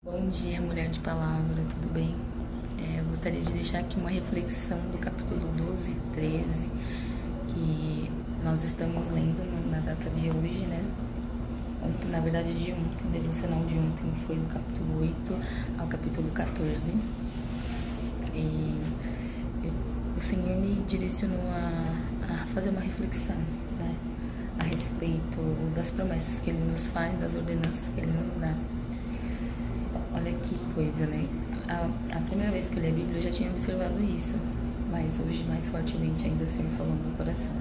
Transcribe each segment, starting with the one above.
Bom dia, mulher de palavra, tudo bem? Eu gostaria de deixar aqui uma reflexão do capítulo 12 e 13, que nós estamos lendo na data de hoje, né? Ontem, na verdade, de ontem, o devocional de ontem foi do capítulo 8 ao capítulo 14. O Senhor me direcionou a fazer uma reflexão, né? A respeito das promessas que Ele nos faz, das ordenanças que Ele nos dá. Olha que coisa, né? A primeira vez que eu li a Bíblia eu já tinha observado isso, mas hoje mais fortemente ainda o Senhor falou no meu coração.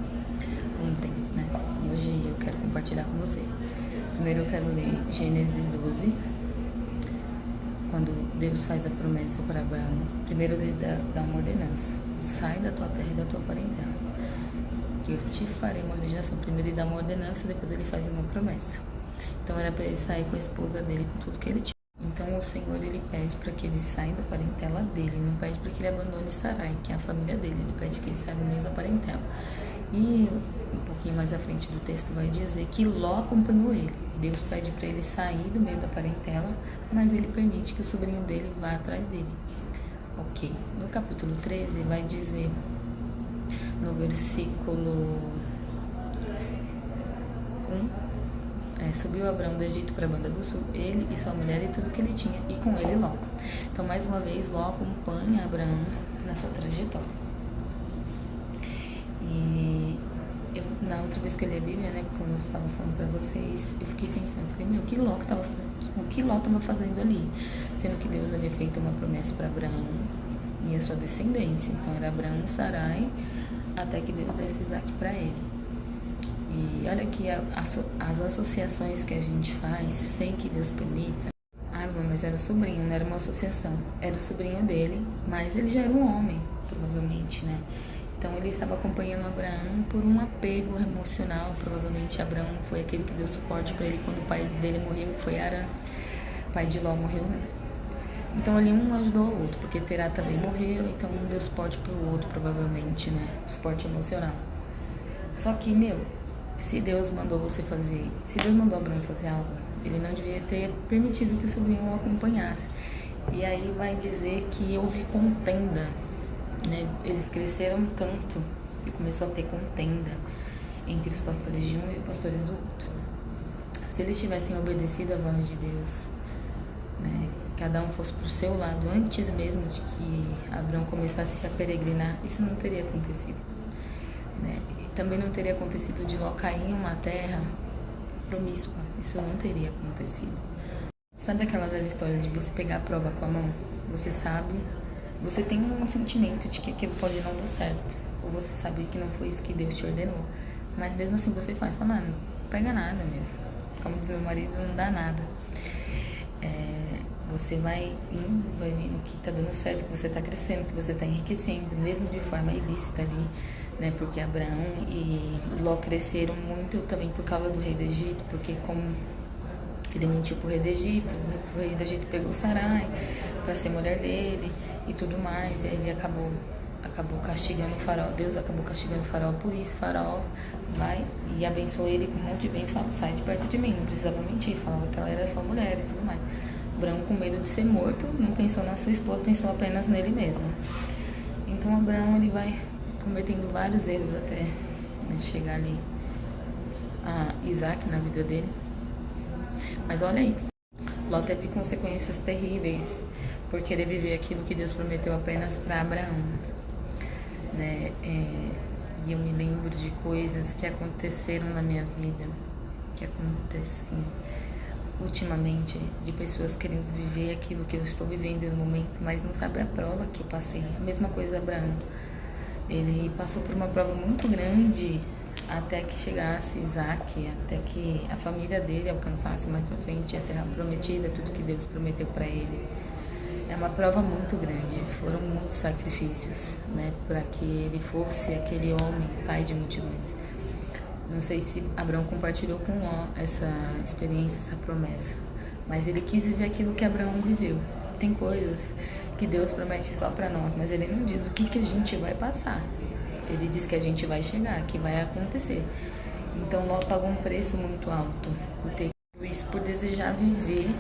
Ontem, né? E hoje eu quero compartilhar com você. Primeiro eu quero ler Gênesis 12, quando Deus faz a promessa para Abraão. Primeiro ele dá uma ordenança: sai da tua terra e da tua parentela, que eu te farei uma grande nação. Primeiro ele dá uma ordenança, depois ele faz uma promessa. Então era para ele sair com a esposa dele, com tudo que ele tinha. Então o Senhor, ele pede para que ele saia da parentela dele, não pede para que ele abandone Sarai, que é a família dele, ele pede que ele saia do meio da parentela. E um pouquinho mais à frente do texto vai dizer que Ló acompanhou ele. Deus pede para ele sair do meio da parentela, mas ele permite que o sobrinho dele vá atrás dele. Ok. No capítulo 13 vai dizer, no versículo 1, subiu Abraão do Egito para a banda do sul, ele e sua mulher e tudo que ele tinha, e com ele Ló. Então, mais uma vez, Ló acompanha Abraão na sua trajetória. E na outra vez que eu li a Bíblia, né, como eu estava falando para vocês, eu fiquei pensando, o que Ló estava fazendo ali? Sendo que Deus havia feito uma promessa para Abraão e a sua descendência. Então, era Abraão, Sarai, até que Deus desse Isaac para ele. E olha que as associações que a gente faz sem que Deus permita. Mas era o sobrinho, não era uma associação. Era o sobrinho dele, mas ele já era um homem, provavelmente, né? Então ele estava acompanhando Abraão por um apego emocional. Provavelmente Abraão foi aquele que deu suporte para ele quando o pai dele morreu, que foi Arã. O pai de Ló morreu, né? Então ali um ajudou o outro, porque Terá também morreu, então um deu suporte pro outro, provavelmente, né? Suporte emocional. Só que, se Deus mandou você fazer, se Deus mandou Abraão fazer algo, ele não devia ter permitido que o sobrinho o acompanhasse. E aí vai dizer que houve contenda, né? Eles cresceram tanto e começou a ter contenda entre os pastores de um e os pastores do outro. Se eles tivessem obedecido à voz de Deus, né, cada um fosse pro seu lado antes mesmo de que Abraão começasse a peregrinar, isso não teria acontecido. Né? E também não teria acontecido de Ló cair em uma terra promíscua. Isso não teria acontecido. Sabe aquela velha história de você pegar a prova com a mão? Você sabe, você tem um sentimento de que aquilo pode não dar certo, ou você sabe que não foi isso que Deus te ordenou, mas mesmo assim você faz, fala, não pega nada, como diz meu marido, não dá nada. Você vai indo, vai vendo que tá dando certo, que você tá crescendo, que você tá enriquecendo, mesmo de forma ilícita ali, né? Porque Abraão e Ló cresceram muito também por causa do rei do Egito, porque como ele mentiu pro rei do Egito, o rei do Egito pegou Sarai para ser mulher dele e tudo mais, e aí ele acabou castigando o faraó. Deus acabou castigando o faraó por isso. O faraó vai e abençoa ele com um monte de bens, fala, sai de perto de mim, não precisava mentir, falava que ela era sua mulher e tudo mais. Abraão, com medo de ser morto, não pensou na sua esposa, pensou apenas nele mesmo. Então Abraão, ele vai cometendo vários erros até, né, chegar ali a Isaac na vida dele. Mas olha isso, Ló teve consequências terríveis por querer viver aquilo que Deus prometeu apenas para Abraão, né? E eu me lembro de coisas que aconteceram na minha vida, que aconteciam ultimamente, de pessoas querendo viver aquilo que eu estou vivendo no momento, mas não sabe a prova que eu passei. A mesma coisa Abraão, ele passou por uma prova muito grande até que chegasse Isaac, até que a família dele alcançasse mais pra frente a terra prometida, tudo que Deus prometeu para ele. É uma prova muito grande, foram muitos sacrifícios, né, para que ele fosse aquele homem, pai de multidões. Não sei se Abraão compartilhou com Ló essa experiência, essa promessa, mas ele quis viver aquilo que Abraão viveu. Tem coisas que Deus promete só para nós, mas ele não diz o que a gente vai passar. Ele diz que a gente vai chegar, que vai acontecer. Então Ló pagou um preço muito alto por ter isso, por desejar viver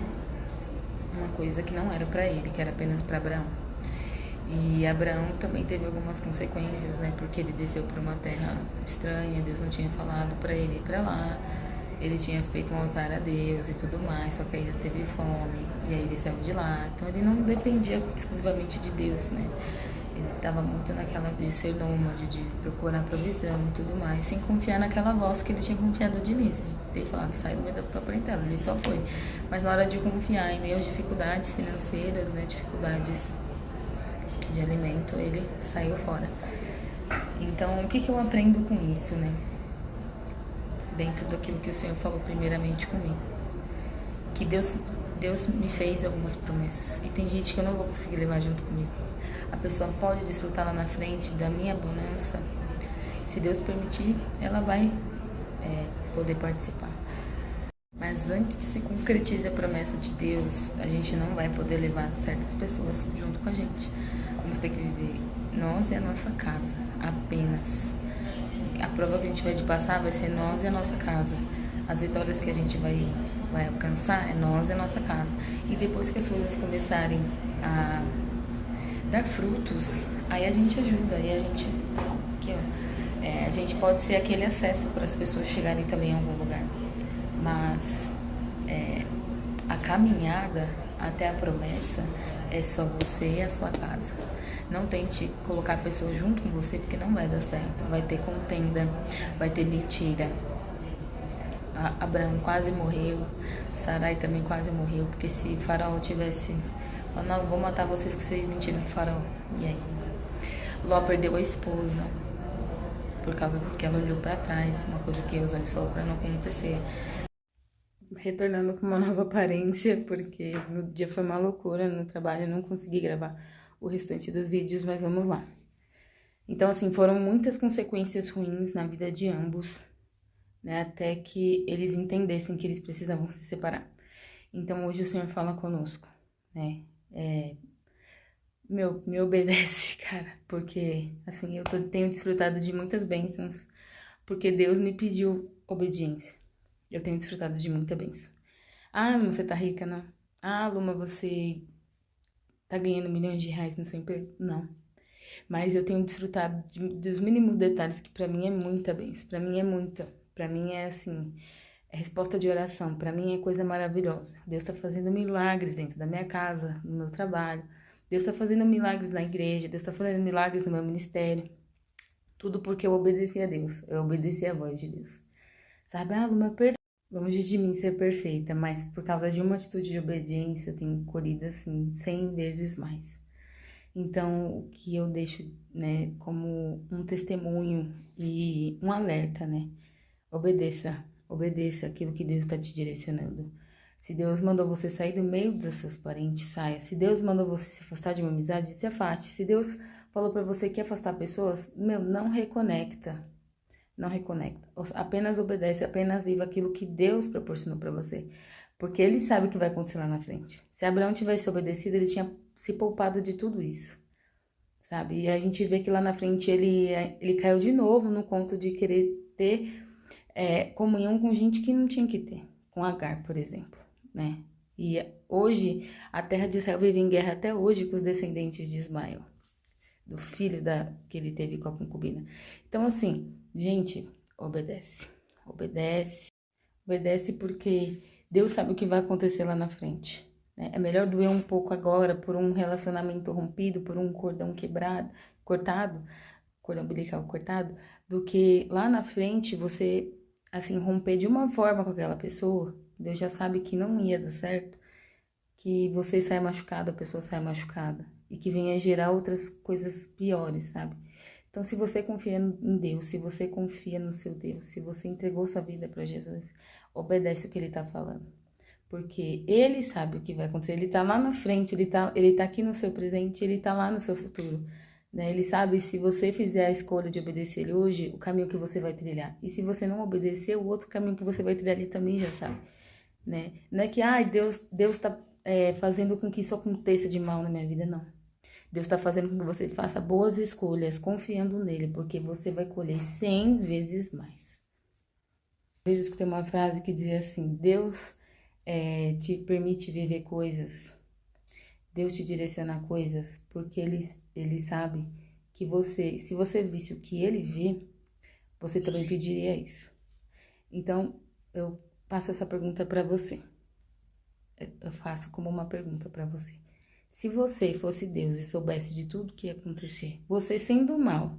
uma coisa que não era para ele, que era apenas para Abraão. E Abraão também teve algumas consequências, né? Porque ele desceu para uma terra estranha, Deus não tinha falado para ele ir para lá. Ele tinha feito um altar a Deus e tudo mais, só que aí teve fome, e aí ele saiu de lá. Então ele não dependia exclusivamente de Deus, né? Ele estava muito naquela de ser nômade, de procurar provisão e tudo mais, sem confiar naquela voz que ele tinha confiado de início, de ter falado, sai do meio da tua parentela. Ele só foi. Mas na hora de confiar, em meio às dificuldades financeiras, né? Dificuldades de alimento, ele saiu fora. Então, o que eu aprendo com isso, né? Dentro daquilo que o Senhor falou primeiramente comigo. Que Deus me fez algumas promessas. E tem gente que eu não vou conseguir levar junto comigo. A pessoa pode desfrutar lá na frente da minha bonança. Se Deus permitir, ela vai poder participar. Mas antes que se concretize a promessa de Deus, a gente não vai poder levar certas pessoas junto com a gente. Vamos ter que viver nós e a nossa casa, apenas. A prova que a gente vai te passar vai ser nós e a nossa casa. As vitórias que a gente vai alcançar é nós e a nossa casa. E depois que as coisas começarem a dar frutos, aí a gente ajuda, aí a gente aqui, ó, a gente pode ser aquele acesso para as pessoas chegarem também em algum lugar. Mas a caminhada até a promessa é só você e a sua casa. Não tente colocar pessoas junto com você, porque não vai dar certo. Vai ter contenda, vai ter mentira. Abraão quase morreu, Sarai também quase morreu, porque se Faraó tivesse falado, não, vou matar vocês que vocês mentiram pro Faraó. E aí? Ló perdeu a esposa, por causa que ela olhou para trás, uma coisa que os anjos falaram para não acontecer. Retornando com uma nova aparência, porque no dia foi uma loucura no trabalho, eu não consegui gravar o restante dos vídeos, mas vamos lá. Então, assim, foram muitas consequências ruins na vida de ambos, né, até que eles entendessem que eles precisavam se separar. Então, hoje o Senhor fala conosco, né, me obedece, cara, porque, assim, tenho desfrutado de muitas bênçãos, porque Deus me pediu obediência. Eu tenho desfrutado de muita bênção. Ah, Luma, você tá rica, não? Ah, Luma, você tá ganhando milhões de reais no seu emprego? Não. Mas eu tenho desfrutado dos mínimos detalhes, que pra mim é muita bênção. Pra mim é muita. Pra mim é assim, é resposta de oração. Pra mim é coisa maravilhosa. Deus tá fazendo milagres dentro da minha casa, no meu trabalho. Deus tá fazendo milagres na igreja. Deus tá fazendo milagres no meu ministério. Tudo porque eu obedeci a Deus. Eu obedeci a voz de Deus. Sabe? Ah, Luma, longe de mim ser perfeita, mas por causa de uma atitude de obediência, eu tenho colhido, assim, 100 vezes mais. Então, o que eu deixo, né, como um testemunho e um alerta, né? Obedeça aquilo que Deus está te direcionando. Se Deus mandou você sair do meio dos seus parentes, saia. Se Deus mandou você se afastar de uma amizade, se afaste. Se Deus falou para você que afastar pessoas, não reconecta. Não reconecta. Apenas obedece, apenas viva aquilo que Deus proporcionou para você. Porque Ele sabe o que vai acontecer lá na frente. Se Abraão tivesse obedecido, ele tinha se poupado de tudo isso, sabe? E a gente vê que lá na frente ele caiu de novo no conto de querer ter comunhão com gente que não tinha que ter. Com Agar, por exemplo, né? E hoje, a terra de Israel vive em guerra até hoje com os descendentes de Ismael, do filho que ele teve com a concubina. Então, assim, gente, obedece. Obedece porque Deus sabe o que vai acontecer lá na frente. Né? É melhor doer um pouco agora por um relacionamento rompido, por um cordão cordão umbilical cortado, do que lá na frente você, assim, romper de uma forma com aquela pessoa. Deus já sabe que não ia dar certo, que você sai machucado, a pessoa sai machucada, e que venha gerar outras coisas piores, sabe? Então, se você confia em Deus, se você confia no seu Deus, se você entregou sua vida para Jesus, obedece o que Ele tá falando. Porque Ele sabe o que vai acontecer, Ele tá lá na frente, Ele tá aqui no seu presente, Ele tá lá no seu futuro. Né? Ele sabe, se você fizer a escolha de obedecer Ele hoje, o caminho que você vai trilhar. E se você não obedecer, o outro caminho que você vai trilhar, Ele também já sabe. Né? Não é que Deus tá fazendo com que isso aconteça de mal na minha vida, não. Deus está fazendo com que você faça boas escolhas, confiando nele, porque você vai colher 100 vezes mais. Eu escutei uma frase que dizia assim, Deus te permite viver coisas Deus te direcionar coisas porque ele sabe que você, se você visse o que ele vê, você também pediria isso. Então, eu passo essa pergunta para você. Eu faço como uma pergunta para você. Se você fosse Deus e soubesse de tudo que ia acontecer, você sendo mal,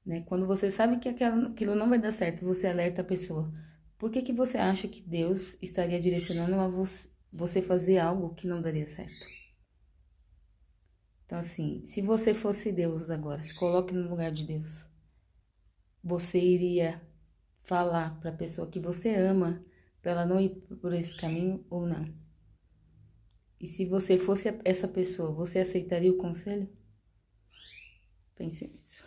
né? Quando você sabe que aquilo não vai dar certo, você alerta a pessoa. Por que que você acha que Deus estaria direcionando a você fazer algo que não daria certo? Então, assim, se você fosse Deus agora, se coloque no lugar de Deus, você iria falar para a pessoa que você ama, para ela não ir por esse caminho ou não? E se você fosse essa pessoa, você aceitaria o conselho? Pense nisso.